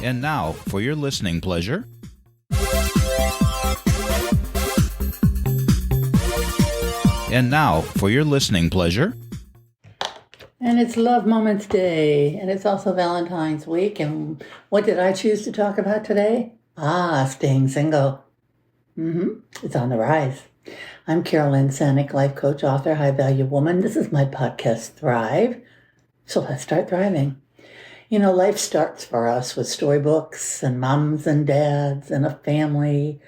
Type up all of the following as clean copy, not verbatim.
And now, for your listening pleasure, And it's Love Moments Day, and it's also Valentine's Week. And what did I choose to talk about today? Staying single. It's on the rise. I'm Carolyn Sanic, life coach, author, high-value woman. This is my podcast, Thrive. So let's start thriving. You know, life starts for us with storybooks and moms and dads and a family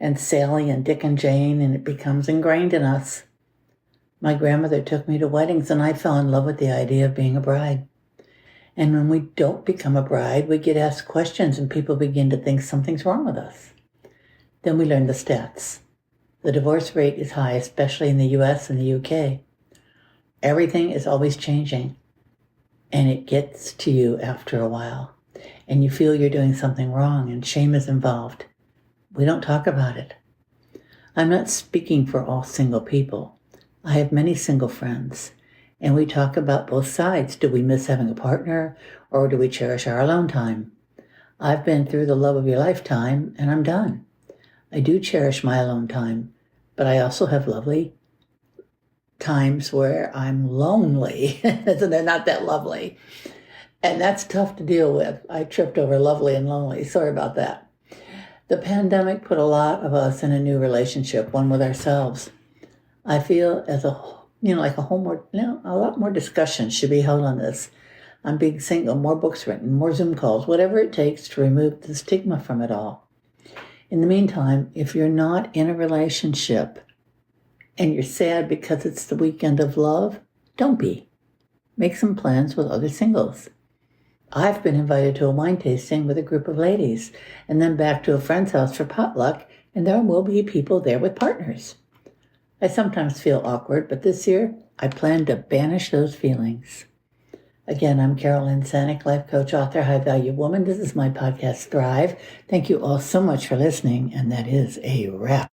and Sally and Dick and Jane, and it becomes ingrained in us. My grandmother took me to weddings, and I fell in love with the idea of being a bride. And when we don't become a bride, we get asked questions, and people begin to think something's wrong with us. Then we learn the stats. The divorce rate is high, especially in the US and the UK. Everything is always changing, and it gets to you after a while, and you feel you're doing something wrong, and shame is involved. We don't talk about it. I'm not speaking for all single people. I have many single friends, and we talk about both sides. Do we miss having a partner, or do we cherish our alone time? I've been through the love of your lifetime, and I'm done. I do cherish my alone time, but I also have lovely times where I'm lonely, and they're not that lovely. And that's tough to deal with. I tripped over lovely and lonely. Sorry about that. The pandemic put a lot of us in a new relationship, one with ourselves. I feel a lot more discussion should be held on this. On being single, more books written, more Zoom calls, whatever it takes to remove the stigma from it all. In the meantime, if you're not in a relationship and you're sad because it's the weekend of love, don't be. Make some plans with other singles. I've been invited to a wine tasting with a group of ladies, and then back to a friend's house for potluck, and there will be people there with partners. I sometimes feel awkward, but this year I plan to banish those feelings. Again, I'm Carolyn Sanic, life coach, author, high-value woman. This is my podcast, Thrive. Thank you all so much for listening, and that is a wrap.